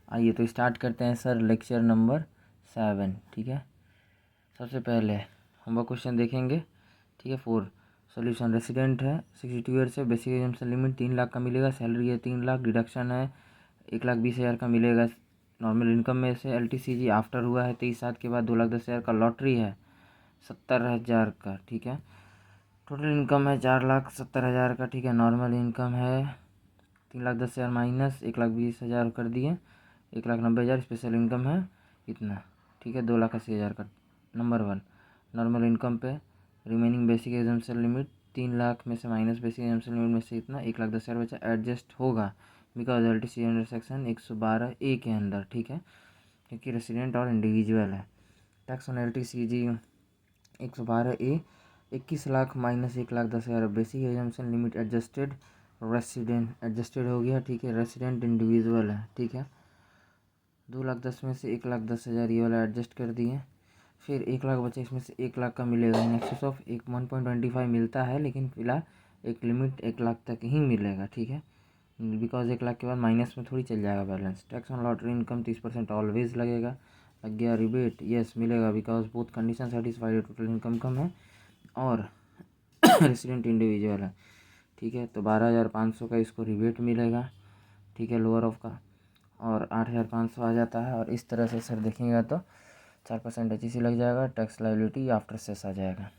आइए तो स्टार्ट करते हैं सर लेक्चर नंबर 7। ठीक है, सबसे पहले होमवर्क क्वेश्चन देखेंगे। ठीक है, 4 सोल्यूशन। रेसिडेंट है 62 ईयर से, बेसिक एग्जाम्शन लिमिट 3 लाख का मिलेगा, सैलरी है 3 लाख, डिडक्शन है 1,20,000 का मिलेगा नॉर्मल इनकम में से। LTCG आफ्टर हुआ है 23 साल के बाद 2,10,000 का, लॉटरी है 70,000 का। ठीक है, टोटल इनकम है 4,70,000 का। ठीक है, नॉर्मल इनकम है 3,10,000 माइनस 1,20,000 कर दिए, 1,90,000। स्पेशल इनकम है इतना। ठीक है, 2,80,000 का। नंबर 1 नॉर्मल इनकम पे remaining basic exemption limit 3 lakh में से माइनस बेसिक एग्जाम्शन लिमिट में से इतना 1,10,000 बचा, एडजस्ट होगा because LTC under section 112A के अंदर। ठीक है, क्योंकि रेसिडेंट और इंडिविजुअल है। Tax on LTCG 112A 21 lakh minus 1,10,000 basic exemption limit adjusted, resident adjusted हो गया। ठीक है, रेसिडेंट इंडिविजुअल है। ठीक है, 2,10,000 में से 1,10,000 ये वाला एडजस्ट कर दिए, फिर 1 लाख बचे, इसमें से 1 लाख का मिलेगा इन एक्सेस ऑफ 1.25 मिलता है, लेकिन फिलहाल एक लिमिट 1 लाख तक ही मिलेगा। ठीक है, बिकॉज 1 लाख के बाद माइनस में थोड़ी चल जाएगा balance. Tax on lottery income 30% always लगेगा। लग गया रिबेट, यस मिलेगा बिकॉज बोथ कंडीशन सेटिस्फाइड है, टोटल इनकम कम है और रेसिडेंट इंडिविजुअल है। ठीक है, तो 12,500 का इसको रिबेट मिलेगा। ठीक है, लोअर ऑफ का, और 8,500 आ जाता है। और इस तरह से सर देखेंगे तो 4% HEC लग जाएगा, टैक्स लायबिलिटी आफ्टर सेस आ जाएगा।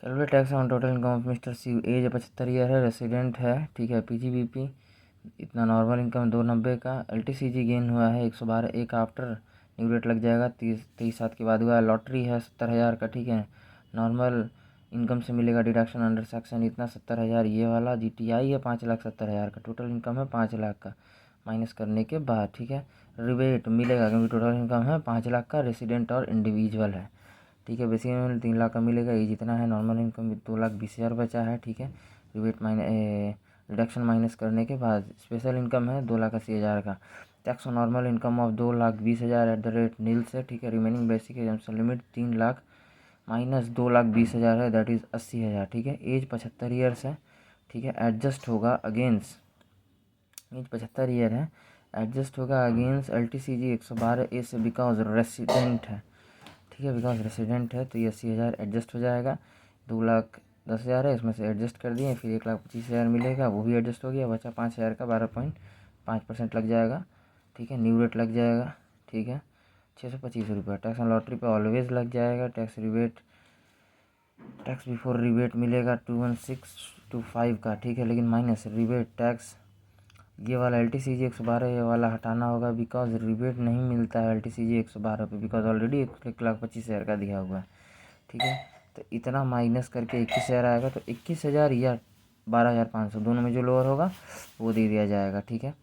Calculate tax on total income of mister Shiv, age 75 year है, रेसिडेंट है। ठीक है, PGBP इतना, नॉर्मल इनकम 290 का, LTCG गेन हुआ है 112 का आफ्टर, न्यू रेट लग जाएगा 23 साल के बाद हुआ। लॉटरी है 70,000 का। ठीक है, नॉर्मल इनकम से मिलेगा डिडक्शन अंडर सेक्शन इतना 70,000 ये वाला। GTI है 5,70,000 का, टोटल इनकम है 5 लाख का माइनस करने के बाद। ठीक है, रिबेट मिलेगा क्योंकि टोटल इनकम है 5 लाख का, रेसिडेंट और इंडिविजुअल है। ठीक है, बेसिक इनकम 3 लाख का मिलेगा, ये जितना है। नॉर्मल इनकम 2,20,000 बचा है। ठीक है, रिबेट रिडक्शन माइनस करने के बाद स्पेशल इनकम है 2,80,000 का। Tax on normal income of 2,20,000 at the rate nil से। ठीक है, remaining basic exemption limit 3 lakh minus 2,20,000 है, दैट इज़ 80,000। ठीक है, एज 75 ईयर्स है। ठीक है, एडजस्ट होगा अगेंस्ट, एज 75 ईयर है, एडजस्ट होगा अगेंस्ट LTCG 112A से बिकॉज रेसिडेंट है। ठीक है, बिकॉज रेसिडेंट है तो ये 80,000 एडजस्ट हो जाएगा। 2,10,000 है, इसमें से एडजस्ट कर दिए, फिर 1,25,000 मिलेगा, वो भी एडजस्ट हो गया, बचा 5,000 का, 12.5% लग जाएगा। ठीक है, न्यू रेट लग जाएगा। ठीक है, 625 रुपये। टैक्स ऑन लॉटरी पे ऑलवेज लग जाएगा। Tax rebate, tax before rebate मिलेगा 21625 का। ठीक है, लेकिन माइनस रिबेट टैक्स ये वाला LTCG 112 ये वाला हटाना होगा बिकॉज रिबेट नहीं मिलता है LTCG 112 पे, बिकॉज ऑलरेडी 1,25,000 का दिया हुआ है। ठीक है, तो इतना माइनस करके 21,000 आएगा, तो 21,000 या 12,500 दोनों में जो लोअर होगा वो दे दिया जाएगा। ठीक है,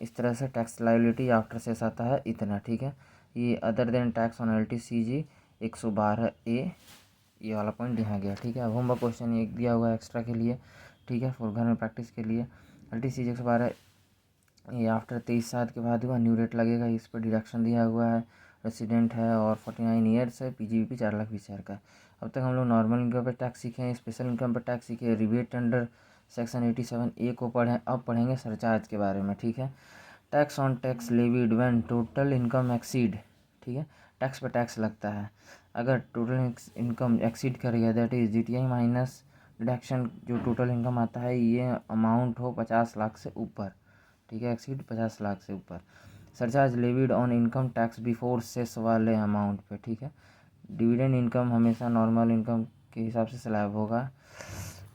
इस तरह से टैक्स लायबिलिटी आफ्टर सेस आता है इतना। ठीक है, ये other than tax on LTCG 112A ये वाला पॉइंट यहाँ गया। ठीक है, अब होमवर्क क्वेश्चन एक दिया हुआ है एक्स्ट्रा के लिए। ठीक है, फॉर घर में प्रैक्टिस के लिए। LTCG 112 ये आफ्टर 23 साल के बाद हुआ, न्यू रेट लगेगा, इस पर डिडक्शन दिया हुआ है, रेसिडेंट है और 49 ईयर्स है, PGBP 4,20,000 का। अब तक हम लोग नॉर्मल इनकम पर टैक्स सीखे हैं, स्पेशल इनकम पर टैक्स सीखे, रिबेट अंडर सेक्शन 87A को पढ़ें। अब पढ़ेंगे सरचार्ज के बारे में। ठीक है, tax on tax levied when total income exceed. ठीक है, टैक्स पर टैक्स लगता है अगर टोटल इनकम एक्सीड करेगा, that is GTI minus deduction, जो टोटल इनकम आता है ये अमाउंट हो 50 लाख से ऊपर। ठीक है, एक्सीड 50 लाख से ऊपर। Surcharge levied on income tax before cess वाले अमाउंट पे। ठीक है, डिविडेंड इनकम हमेशा नॉर्मल इनकम के हिसाब से स्लैब होगा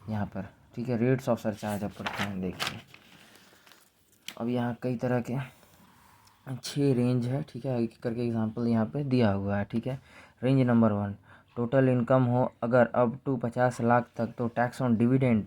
यहाँ पर। ठीक है, रेट्स ऑफ सरचार्ज अब पढ़ते हैं, देखिए। अब यहाँ कई तरह के 6 रेंज है। ठीक है, एक करके एग्जांपल यहाँ पे दिया हुआ है। ठीक है, रेंज नंबर 1 टोटल इनकम हो अगर अप टू 50 लाख तक तो tax on dividend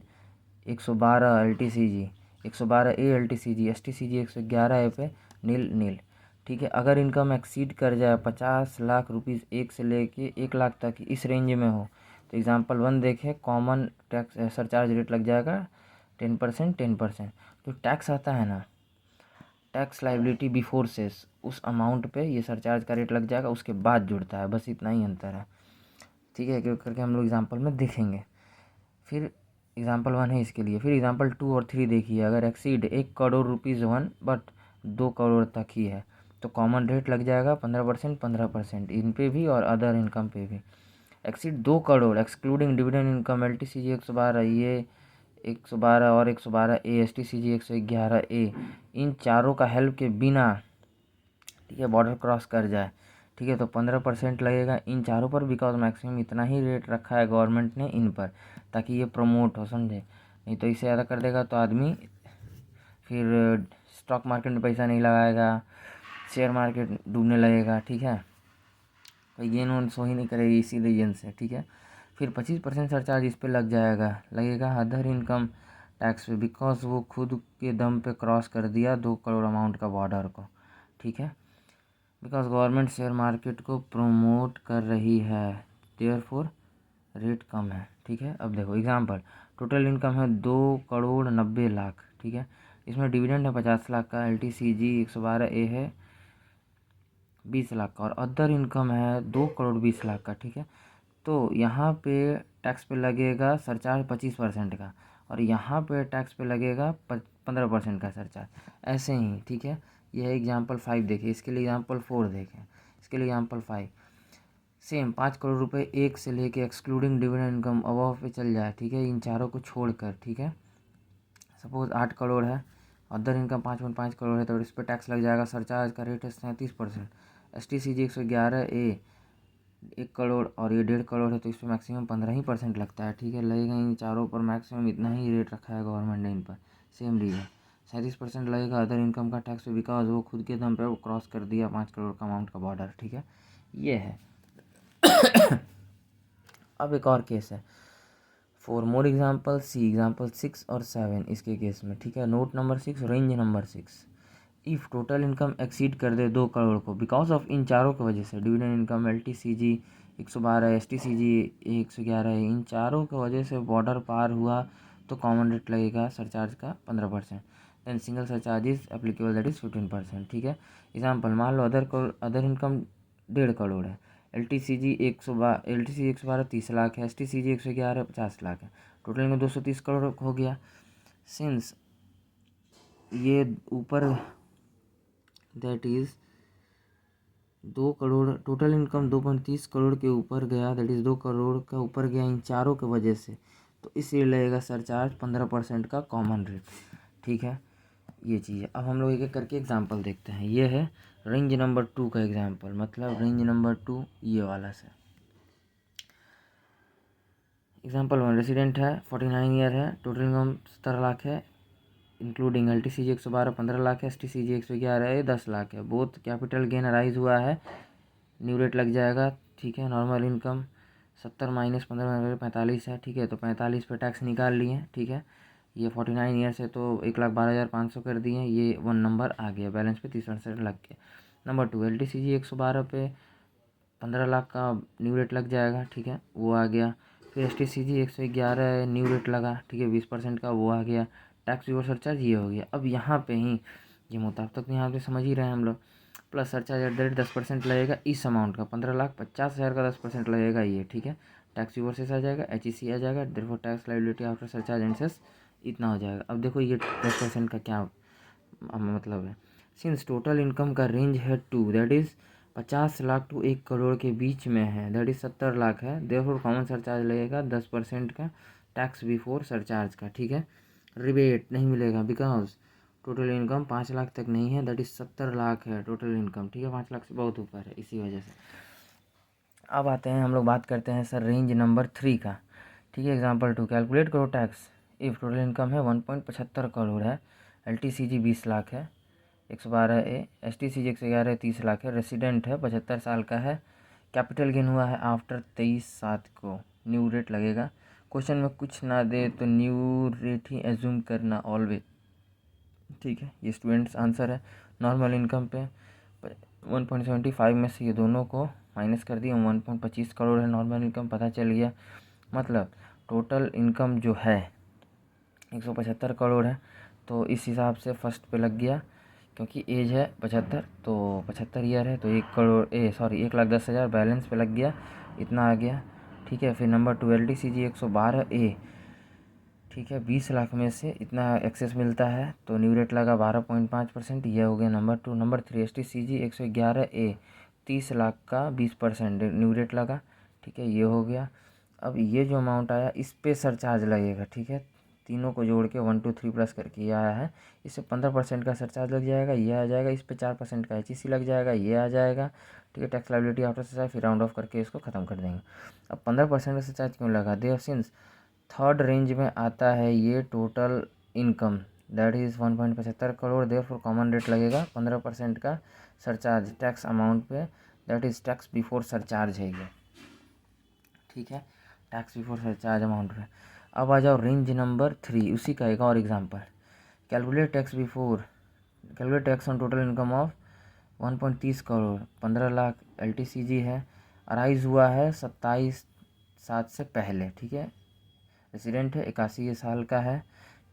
112 LTCG 112A LTCG STCG 111A पे नील। ठीक है, अगर इनकम एक्सीड कर जाए 50 लाख रुपीज़ एक से लेके 1 लाख तक इस रेंज में हो तो एग्जांपल 1 देखें, कॉमन टैक्स सरचार्ज रेट लग जाएगा 10%। तो टैक्स आता है ना, टैक्स लाइबिलिटी बिफोर सेस, उस अमाउंट पे ये सरचार्ज का रेट लग जाएगा, उसके बाद जुड़ता है, बस इतना ही अंतर है। ठीक है, क्यों करके हम लोग एग्जांपल में देखेंगे। फिर एग्जांपल 1 है इसके लिए, फिर एग्जांपल 2 और 3 देखिए। अगर exceed 1 crore rupees 1 but 2 crore तक ही है, तो कॉमन रेट लग जाएगा 15%, 15% इन पे भी और अदर इनकम पे भी। Exceed 2 crore excluding dividend income LTCG 112, ये 112 और 112A, STCG 111A, इन चारों का हेल्प के बिना, ठीक है, बॉर्डर क्रॉस कर जाए, ठीक है, तो 15% लगेगा इन चारों पर, बिकॉज मैक्सिमम इतना ही रेट रखा है गवर्नमेंट ने इन पर, ताकि ये प्रमोट हो, समझे। नहीं तो इससे ज़्यादा कर देगा तो आदमी फिर स्टॉक मार्केट में पैसा नहीं लगाएगा, शेयर मार्केट डूबने लगेगा, ठीक है, कोई गेन वेन सो ही नहीं करेगी इसी रीजन से, ठीक है। फिर 25% सरचार्ज इस पे लगेगा अदर इनकम टैक्स पे, बिकॉज वो खुद के दम पे क्रॉस कर दिया 2 करोड़ अमाउंट का बॉर्डर को, ठीक है, बिकॉज गवर्नमेंट शेयर मार्केट को प्रमोट कर रही है, देयरफॉर रेट कम है, ठीक है। अब देखो एग्जांपल, टोटल इनकम है 2 करोड़ 90 लाख, ठीक है, इसमें डिविडेंड है 50 लाख का, LTCG 112A है 20 लाख का, और अदर इनकम है 2 करोड़ 20 लाख का, ठीक है। तो यहाँ पे टैक्स पे लगेगा सरचार्ज 25% का, और यहाँ पे टैक्स पे लगेगा 15% का सरचार्ज, ऐसे ही, ठीक है। यह एग्जाम्पल 5 देखें, इसके लिए एग्जाम्पल 4 देखें, इसके लिए एग्जाम्पल 5 सेम 5 करोड़ रुपए एक से लेके एक्सक्लूडिंग डिविडेंड इनकम अबव पे चल जाए, ठीक है, इन चारों को छोड़कर, ठीक है। सपोज 8 करोड़ है, अदर इनकम 5.5 करोड़ है, तो इस पर टैक्स लग जाएगा, सरचार्ज का रेट है 37%। STCG 111A 1 करोड़ और ये 1.5 करोड़ है, तो इस पर मैक्सिमम 15% लगता है, ठीक है, लगेगा इन चारों पर, मैक्सिमम इतना ही रेट रखा है गवर्नमेंट ने इन पर, सेम रीजन। 37% लगेगा अदर इनकम का टैक्स, बिकॉज वो खुद के दम पे वो क्रॉस कर दिया 5 करोड़ का अमाउंट का बॉर्डर, ठीक है, ये है। अब एक और केस है, for more example see example 6 और 7 इसके केस में, ठीक है। Note number 6, range number 6, if total income exceed कर दे 2 करोड़ को, बिकॉज ऑफ इन चारों की वजह से, डिविडेंड इनकम LTCG 112, STCG 111 है, इन चारों की वजह से बॉर्डर पार हुआ, तो कॉमन रेट लगेगा सरचार्ज का 15%, then single surcharge is applicable, that is 15%, ठीक है। एग्जाम्पल, मान लो अदर इनकम 1.5 करोड़ है, LTCG 112 30 लाख है, STCG 111 50 लाख है, टोटल इनकम 230 करोड़ हो गया। सिंस ये ऊपर that is 2 crore, total income 2.30 crore के ऊपर गया, दैट इज़ 2 करोड़ का ऊपर गया इन चारों की वजह से, तो इसलिए लगेगा सरचार्ज 15% का कॉमन रेट, ठीक है, ये चीज़ है। अब हम लोग एक एक करके एग्जांपल देखते हैं। ये है रेंज नंबर 2 का एग्जांपल, मतलब रेंज नंबर 2 ये वाला से। एग्जांपल 1, रेसिडेंट है, 49 ईयर है, टोटल इनकम 17 लाख है, इंक्लूडिंग LTCG 112 15 लाख है, STCG 111 है 10 लाख है, बोथ कैपिटल गेन अराइज हुआ है, न्यू रेट लग जाएगा, ठीक है। नॉर्मल इनकम 70 माइनस 15 45 है, ठीक है, तो 45 पे टैक्स निकाल लिए, ठीक है। ये 49 ईयर से तो 1,12,500 कर दिए, ये 1 नंबर आ गया, बैलेंस पे 30% लग गया। नंबर 2, LTCG 112 पे 15 लाख का न्यू रेट लग जाएगा, ठीक है, वो आ गया। फिर STCG 111 न्यू रेट लगा, ठीक है, 20% का, वो आ गया। टैक्स बिफोर सरचार्ज ये हो गया। अब यहाँ पे ही ये मुताबिक तक यहाँ पे समझ ही रहे हैं हम लोग, plus surcharge at the rate 10% लगेगा इस अमाउंट का, 15,50,000 का 10% लगेगा ये, ठीक है। टैक्स बिफोर सेस आ जाएगा, HEC आ जाएगा, therefore tax liability after surcharge and cess इतना हो जाएगा। अब देखो ये 10% का क्या मतलब है, सिंस टोटल इनकम का रेंज है 2, that is 50 lakh to 1 crore के बीच में है, दैट इज़ 70 लाख है, देयरफॉर कॉमन सरचार्ज लगेगा 10% का, टैक्स बिफोर सरचार्ज का, ठीक है। रिबेट नहीं मिलेगा, बिकॉज टोटल इनकम 5 लाख तक नहीं है, दैट इज़ 70 लाख है टोटल इनकम, ठीक है, 5 लाख से बहुत ऊपर है, इसी वजह से। अब आते हैं हम लोग बात करते हैं सर रेंज नंबर 3 का, ठीक है। एग्जाम्पल 2, कैलकुलेट करो टैक्स इफ़ टोटल इनकम है 1.75 करोड़ है, LTCG 20 लाख है, 112A, STCG 111 30 लाख है, रेसिडेंट है, 75 साल का है, कैपिटल गेन हुआ है आफ्टर 23/7 को, न्यू रेट लगेगा। क्वेश्चन में कुछ ना दे तो न्यू रेट ही एज्यूम करना ऑलवेज, ठीक है, ये स्टूडेंट्स आंसर है। नॉर्मल इनकम पे 1.75 में से ये दोनों को माइनस कर दिया, 1.25 करोड़ है नॉर्मल इनकम, पता चल गया। मतलब टोटल इनकम जो है 175 करोड़ है, तो इस हिसाब से फर्स्ट पे लग गया, क्योंकि एज है 75, तो 75 ईयर है, तो 1,10,000 बैलेंस पे लग गया, इतना आ गया, ठीक है। फिर नंबर 2, LTCG 112A, ठीक है। 20 लाख में से इतना एक्सेस मिलता है तो न्यू रेट लगा 12.5%, ये हो गया number 2। Number 3 STCG 111A 30 lakh का 20% न्यू रेट लगा, ठीक है, ये हो गया। अब ये जो अमाउंट आया इस पे सरचार्ज लगेगा, ठीक है, तीनों को जोड़ के 1 2 3 प्लस करके ये आया है। इससे 15% का सरचार्ज लग जाएगा, ये आ जाएगा। इस पे 4% का HEC लग जाएगा, ये आ जाएगा, ठीक है। टैक्स लायबिलिटी आफ्टर सरचार्ज, फिर राउंड ऑफ करके इसको ख़त्म कर देंगे। अब 15% का सरचार्ज क्यों लगा? दे सिंस थर्ड रेंज में आता है ये total income, that is 1.75 crore. Therefore common rate लगेगा 15% का सरचार्ज टैक्स अमाउंट पे, that is tax before surcharge है ये, ठीक है, टैक्स बिफोर सरचार्ज अमाउंट पे। अब आ जाओ रेंज नंबर 3, उसी का एक और example. Calculate tax on total income of 1.30 crore, 15 lakh LTCG है, अराइज हुआ है 27/7 से पहले, ठीक है। रेसिडेंट है, 81 साल का है,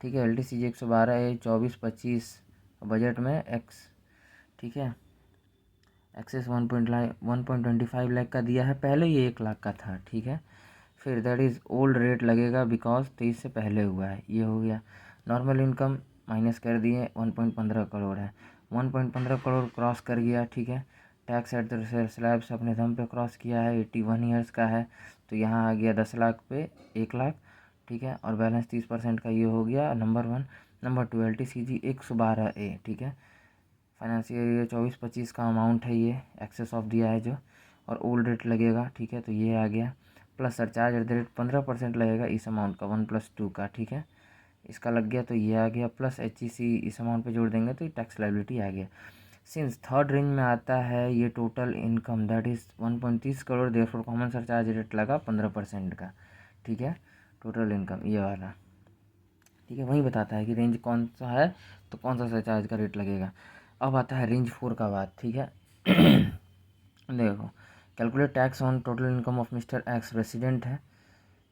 ठीक है। LTCG 112 है, 24-25 बजट में एक्स, ठीक है, एक्सेस 1.25 लाख का दिया है, पहले ये 1 लाख का था, ठीक है। फिर दैट इज़ ओल्ड रेट लगेगा बिकॉज 23 से पहले हुआ है, ये हो गया। नॉर्मल इनकम माइनस कर दिए, 1.15 करोड़ है, 1.15 करोड़ क्रॉस कर गया, ठीक है। टैक्स एट द स्लैब्स अपने दम पे क्रॉस किया है, 81 ईयर्स का है, तो यहाँ आ गया 10 लाख पे 1 लाख, ठीक है, और बैलेंस 30% का ये हो गया नंबर 1। नंबर 2 LTCG 112A, ठीक है, फाइनेंशियल ईयर 24-25 का अमाउंट है, ये एक्सेस ऑफ दिया है जो, और ओल्ड रेट लगेगा, ठीक है, तो ये आ गया। Plus surcharge at the rate 15% लगेगा इस अमाउंट का 1+2 का, ठीक है, इसका लग गया तो ये आ गया। प्लस HEC इस अमाउंट पे जोड़ देंगे तो ये टैक्स लायबिलिटी आ गया। सिंस थर्ड रेंज में आता है ये total income, that is 1.30 crore, therefore common surcharge rate लगा 15% का, ठीक है, टोटल इनकम ये वाला, ठीक है। वही बताता है कि रेंज कौन सा है तो कौन सा सरचार्ज का रेट लगेगा। अब आता है रेंज 4 का बात, ठीक है। देखो, calculate tax on total income of mister x, resident है,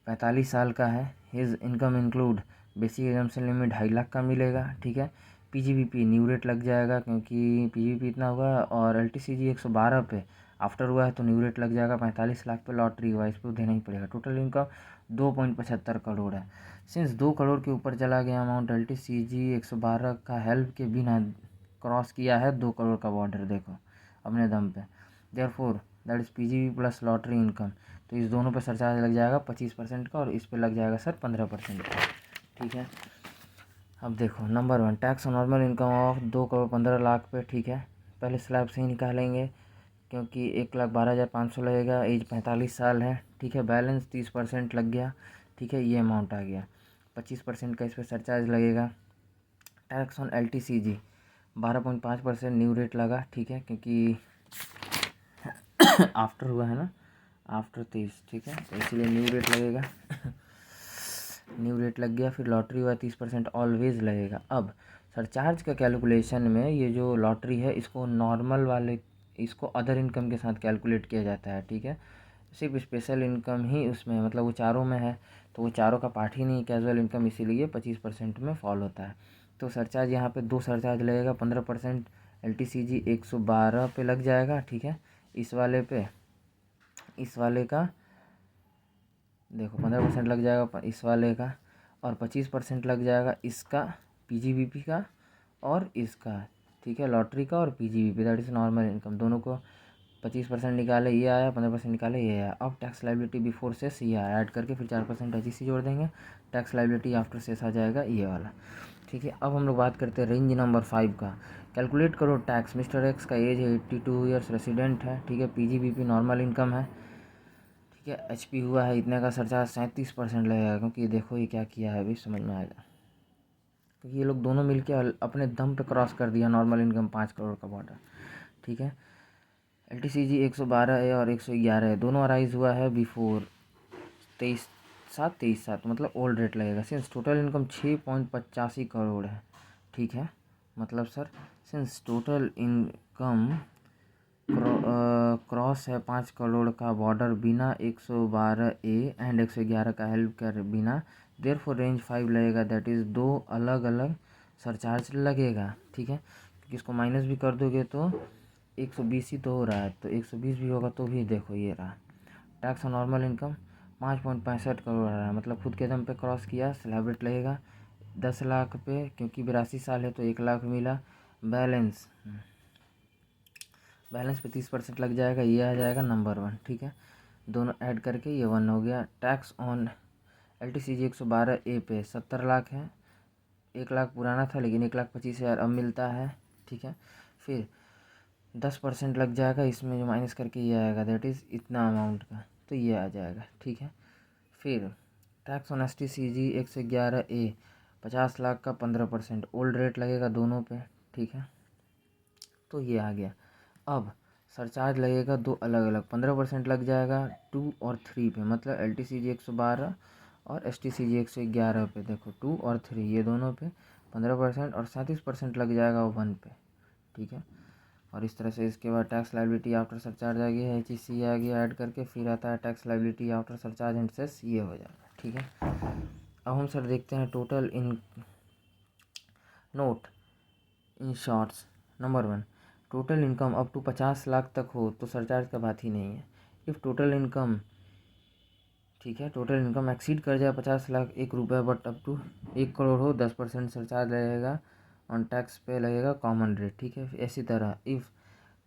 45 साल का है, his income include basic exemption limit 2.5 lakh का मिलेगा, ठीक है। PGBP न्यू रेट लग जाएगा क्योंकि PGBP इतना हुआ, और LTCG 112 पे आफ्टर हुआ है तो न्यू रेट लग जाएगा। 45 लाख पे लॉटरी हुआ, इस पर देना ही पड़ेगा। टोटल इनकम 2.75 करोड़ है। सिंस 2 करोड़ के ऊपर चला गया अमाउंट, LTCG 112 का हेल्प के बिना क्रॉस किया है 2 करोड़ का बॉर्डर, देखो अपने दम पे। Therefore that is PGBP plus lottery income, तो इस दोनों पे सरचार्ज लग जाएगा 25% का, और इस पे लग जाएगा सर 15% का, ठीक है। अब देखो number 1 tax on normal income of 2 crore 15 lakh पे, ठीक है। पहले स्लैब से ही निकालेंगे क्योंकि 1,12,500 लगेगा, एज 45 साल है, ठीक है। बैलेंस 30% लग गया, ठीक है, ये अमाउंट आ गया। 25% का इस पर सरचार्ज लगेगा। Tax on LTCG 12.5% new rate लगा, ठीक है, क्योंकि आफ्टर हुआ है ना, आफ्टर 23, ठीक है, तो इसीलिए न्यू रेट लगेगा। न्यू रेट लग गया। फिर लॉटरी हुआ 30% ऑलवेज लगेगा। अब सरचार्ज का कैलकुलेशन में ये जो लॉटरी है इसको नॉर्मल वाले, इसको अदर इनकम के साथ कैलकुलेट किया जाता है, ठीक है। सिर्फ स्पेशल इनकम ही उसमें, मतलब वो चारों में है, तो वो चारों का पार्ट ही नहीं कैजुअल इनकम, इसीलिए 25% में फॉल होता है। तो सरचार्ज यहाँ पे 2 सरचार्ज लगेगा। 15% LTCG 112 पे लग जाएगा, ठीक है, इस वाले पे, इस वाले का देखो 15% लग जाएगा इस वाले का, और 25% लग जाएगा इसका, PGBP का और इसका, ठीक है, लॉटरी का और PGBP, that is normal income. दोनों को 25% निकाले ये आया, 15% निकाले ये आया। अब टैक्स लायबिलिटी बिफोर सेस ये आया, ऐड करके फिर 4% HEC जोड़ देंगे, टैक्स लायबिलिटी आफ्टर सेस आ जाएगा ये वाला, ठीक है। अब हम लोग बात करते हैं रेंज नंबर 5 का। कैलकुलेट करो टैक्स, मिस्टर एक्स का एज है 82 ईयर्स, रेसिडेंट है, ठीक है। PGBP नॉर्मल इनकम है, ठीक है। HP हुआ है इतने का, सरचार्ज 37% लगेगा, क्योंकि देखो ये क्या किया है अभी समझ में आएगा, क्योंकि ये लोग दोनों मिलके अपने दम पे क्रॉस कर दिया नॉर्मल इनकम 5 करोड़ का बॉर्डर, ठीक है। LTCG 112A और 111 है, दोनों अराइज हुआ है बिफोर 23/7 मतलब ओल्ड रेट लगेगा। सिंस टोटल इनकम 6.85 करोड़ है, ठीक है, मतलब sir since total income cross है 5 करोड़ का बॉर्डर बिना 112A एंड 111 का हेल्प कर बिना, देयरफॉर रेंज 5 लगेगा, दैट इज़ 2 अलग अलग सरचार्ज लगेगा, ठीक है। क्योंकि इसको माइनस भी कर दोगे तो 120 ही तो हो रहा है, तो 120 भी होगा तो भी देखो ये रहा। Tax on normal income 5.65 crore आ रहा है, मतलब खुद के दम पे क्रॉस किया, स्लैब रेट लगेगा 10 लाख पे, क्योंकि 82 साल है तो 1 लाख मिला। बैलेंस पे 30% लग जाएगा, ये आ जाएगा नंबर 1, ठीक है। दोनों ऐड करके ये 1 हो गया। टैक्स ऑन LTCG 112A पे 70 लाख है, 1 लाख पुराना था लेकिन 1,25,000 अब मिलता है, ठीक है। फिर 10% लग जाएगा इसमें, जो माइनस करके ये आएगा, दैट इज़ इतना अमाउंट का, तो ये आ जाएगा, ठीक है। फिर tax on STCG 111A 50 lakh का 15%, ओल्ड रेट लगेगा दोनों पे, ठीक है, तो ये आ गया। अब सरचार्ज लगेगा दो अलग अलग, 15% लग जाएगा 2 और 3 पे, मतलब LTCG 112 और STCG 111 पे। देखो 2 और 3 ये दोनों पे 15% और 37% लग जाएगा 1 पे, ठीक है। और इस तरह से इसके बाद टैक्स लायबिलिटी आफ्टर सरचार्ज आ गया है, HEC आ गया ऐड करके, फिर आता है tax liability after surcharge and cess, ये हो जाएगा, ठीक है। अब हम सर देखते हैं total in note in shorts. Number 1, total income up to 50 lakh तक हो तो सरचार्ज का बात ही नहीं है। इफ़ टोटल इनकम, ठीक है, टोटल इनकम एक्सीड कर जाए 50 लाख 1 रुपये, बट अप टू 1 करोड़ हो, 10% सरचार्ज लगेगा, ऑन टैक्स पे लगेगा कॉमन रेट, ठीक है। इसी तरह इफ़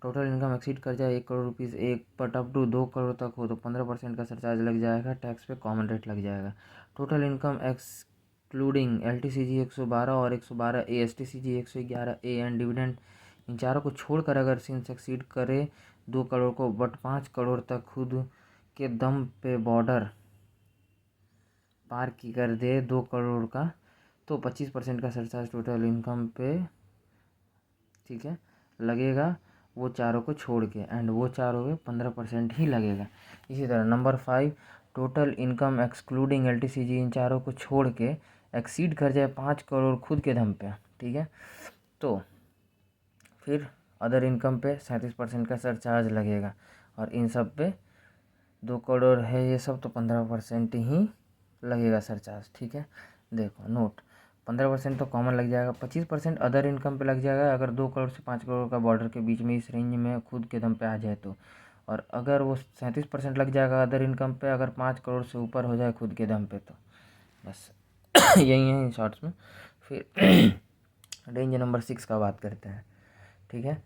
टोटल इनकम एक्सीड कर जाए 1 crore rupees but up to 2 crore तक हो तो 15% का सरचार्ज लग जाएगा, टैक्स पे कॉमन रेट लग जाएगा। टोटल इनकम एक्सक्लूडिंग LTCG 112 और 112A, STCG 111A and dividend, इन चारों को छोड़कर अगर सिंस एक्सीड करे 2 करोड़ को बट 5 करोड़ तक खुद के दम पे बॉर्डर पार की कर दे 2 करोड़ का, तो 25% का सरचार्ज टोटल इनकम पे, ठीक है, लगेगा, वो चारों को छोड़ के, एंड वो चारों पे 15% ही लगेगा। इसी तरह number 5, total income excluding LTCG, इन चारों को छोड़ के एक्सीड कर जाए 5 करोड़ खुद के दम पे, ठीक है, तो फिर अदर इनकम पे 37% का सरचार्ज लगेगा, और इन सब पे 2 करोड़ है ये सब, तो 15% ही लगेगा सरचार्ज, ठीक है। देखो नोट, 15% तो कॉमन लग जाएगा, 25% अदर इनकम पे लग जाएगा अगर 2 करोड़ से 5 करोड़ का बॉर्डर के बीच में इस रेंज में खुद के दम पे आ जाए तो, और अगर वो 37% लग जाएगा अदर इनकम पे अगर 5 करोड़ से ऊपर हो जाए खुद के दम पे, तो बस यही है इन शॉर्ट्स में। फिर रेंज नंबर 6 का बात करते हैं, ठीक है।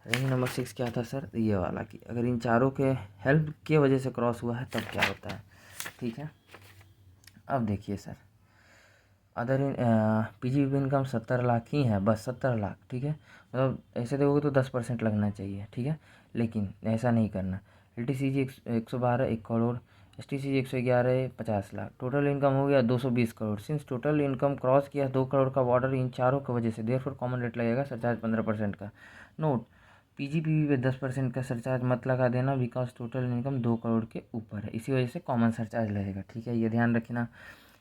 रेंज नंबर 6 क्या था सर, ये वाला कि अगर इन चारों के हेल्प की वजह से क्रॉस हुआ है तब क्या होता है, ठीक है। अब देखिए sir, other PGBP income 70 lakh ही है, बस 70 लाख, ठीक है। मतलब ऐसे देखोगे तो 10% लगना चाहिए, ठीक है, लेकिन ऐसा नहीं करना। LTCG 112 1 crore, STCG 111 50 lakh, total income हो गया 220 crore. Since total income cross किया 2 करोड़ का बॉर्डर इन चारों की वजह से, देयरफॉर कॉमन रेट लगेगा सरचार्ज 15% का। नोट, PGBP पे 10% का सरचार्ज मत लगा देना, बिकॉज टोटल इनकम 2 करोड़ के ऊपर है, इसी वजह से कॉमन सरचार्ज लगेगा, ठीक है, ये ध्यान रखना।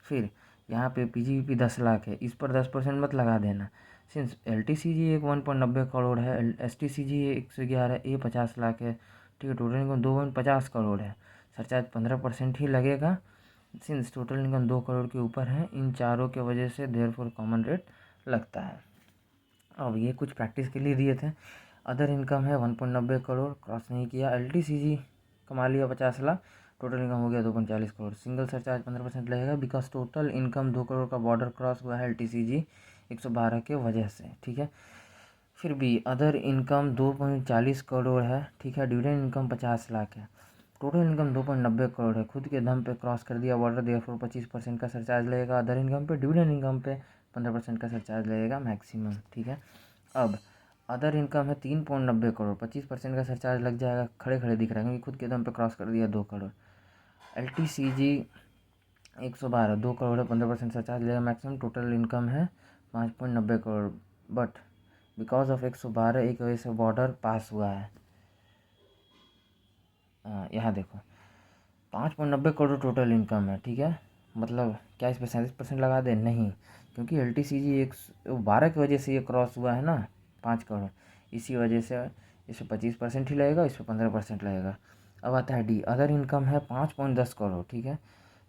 फिर यहाँ पे PGBP 10 लाख है, इस पर 10% मत लगा देना, सिंस LTCG एक 1.90 करोड़ है, STCG 111A 50 लाख है, ठीक है, टोटल इनकम 2.50 करोड़ है, सरचार्ज 15% ही लगेगा, सिंस टोटल इनकम 2 करोड़ के ऊपर है, इन चारों के वजह से देयरफॉर कॉमन रेट लगता है। अब ये कुछ प्रैक्टिस के लिए दिए थे। अदर इनकम है 1.90 करोड़, क्रॉस नहीं किया। LTCG कमा लिया 50 लाख, टोटल इनकम हो गया 2.40 करोड़, सिंगल सरचार्ज 15% लगेगा, बिकॉज टोटल इनकम 2 करोड़ का बॉर्डर क्रॉस हुआ है LTCG 112 के वजह से, ठीक है। फिर भी अदर इनकम 2.40 करोड़ है, ठीक है, डिविडेंड इनकम 50 लाख है, टोटल इनकम 2.90 करोड़ है, खुद के दम पे क्रॉस कर दिया बॉर्डर, देयरफॉर 25% का सरचार्ज लगेगा अदर इनकम पे, डिविडेंड इनकम पे 15% का सरचार्ज लगेगा मैक्सिमम, ठीक है। अब अदर इनकम है 3.90 करोड़, 25% का सरचार्ज लग जाएगा, खड़े खड़े दिख रहा है क्योंकि खुद के दम पे क्रॉस कर दिया 2 करोड़। LTCG 112 2 करोड़ है, 15% सरचार्ज लगेगा मैक्सिमम, टोटल इनकम है 5.90 करोड़, बट बिकॉज ऑफ 112 एक वजह से बॉर्डर पास हुआ है। यहाँ देखो 5.90 करोड़ टोटल इनकम है, ठीक है, मतलब क्या इस पर 37% लगा दे, नहीं, क्योंकि LTCG 112 की वजह से ये क्रॉस हुआ है ना 5 करोड़, इसी वजह से इस पर 25% ही लगेगा, इस पर 15% लगेगा। अब आता है D, अदर इनकम है 5.10 करोड़, ठीक है,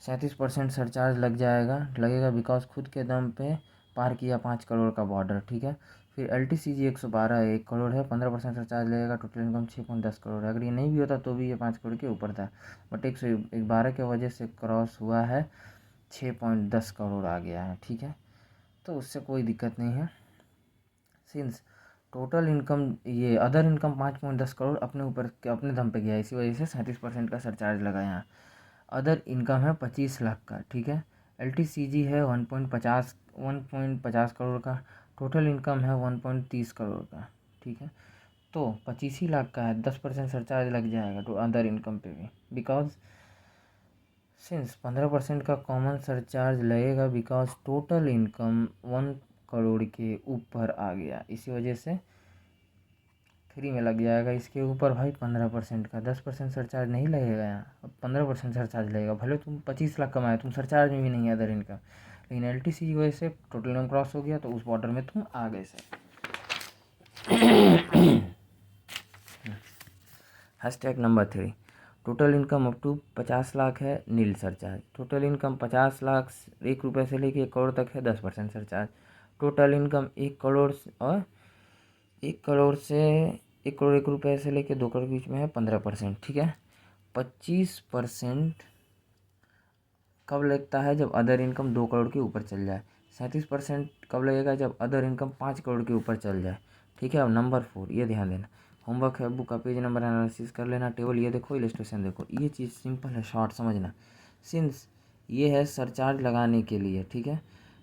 37% सरचार्ज लगेगा, बिकॉज खुद के दम पे पार किया 5 करोड़ का बॉर्डर, ठीक है। फिर LTCG 112 है, 1 करोड़ है, 15% सरचार्ज लगेगा, टोटल इनकम 6.10 करोड़ है। अगर ये नहीं भी होता तो भी ये 5 करोड़ के ऊपर था, बट 112 के वजह से क्रॉस हुआ है, 6.10 करोड़ आ गया है, ठीक है। तो उससे कोई दिक्कत नहीं है। सिंस टोटल इनकम ये अदर इनकम 5.10 करोड़ अपने ऊपर अपने दम पे गया, इसी वजह से 37% का सरचार्ज लगा यहाँ। अदर इनकम है 25 लाख का, ठीक है। LTCG है 1.50 करोड़ का, टोटल इनकम है 1.30 करोड़ का, ठीक है। तो 25 ही लाख का है, 10% सरचार्ज लग जाएगा तो अदर इनकम पे भी, बिकॉज सिंस 15% का कॉमन सरचार्ज लगेगा, बिकॉज टोटल इनकम 1 करोड़ के ऊपर आ गया, इसी वजह से फ्री में लग जाएगा। इसके ऊपर भाई 15% का 10% सरचार्ज नहीं लगेगा यहाँ, अब 15% सरचार्ज लगेगा। भले तुम 25 लाख कमाए, तुम सरचार्ज में भी नहीं है अदर इनकम, लेकिन LTC की वजह से टोटल इनकम क्रॉस हो गया तो उस बॉर्डर में तुम आ गए sir. Hashtag number 3, total income up to 50 lakh है, nil surcharge. Total income 50 lakh 1 रुपये से लेके 1 करोड़ तक है, 10% सरचार्ज। टोटल इनकम 1 करोड़ और 1 करोड़ से 1 करोड़ 1 रुपये से लेके 2 करोड़ के बीच में है, 15%, ठीक है। 25% कब लगता है, जब अदर इनकम 2 करोड़ के ऊपर चल जाए। 37% कब लगेगा, जब अदर इनकम 5 करोड़ के ऊपर चल जाए, ठीक है। अब नंबर 4 ये ध्यान देना, होमवर्क है, बुक का पेज नंबर एनालिसिस कर लेना, टेबल ये देखो, इलस्ट्रेशन देखो, ये चीज़ सिंपल है, शॉर्ट समझना। सिंस ये है सरचार्ज लगाने के लिए, ठीक है।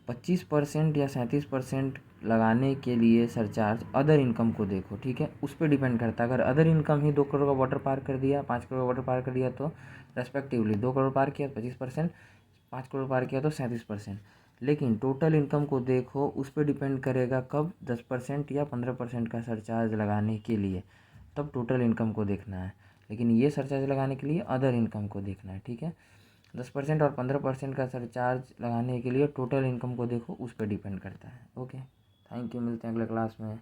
25% या 37% लगाने के लिए सरचार्ज अदर इनकम को देखो, ठीक है, उस पर डिपेंड करता है। अगर अदर इनकम ही 2 करोड़ का वाटर पार कर दिया, 5 करोड़ का वाटर पार कर दिया, तो रेस्पेक्टिवली 2 करोड़ पार किया 25%, 5 करोड़ पार किया तो 37%। लेकिन टोटल इनकम को देखो, उस पर डिपेंड करेगा कब 10% या 15% का सरचार्ज लगाने के लिए, तब टोटल इनकम को देखना है। लेकिन ये सरचार्ज लगाने के लिए अदर इनकम को देखना है, ठीक है। 10% और 15% का सरचार्ज लगाने के लिए टोटल इनकम को देखो, उस पर डिपेंड करता है। ओके, थैंक यू, मिलते हैं अगले क्लास में।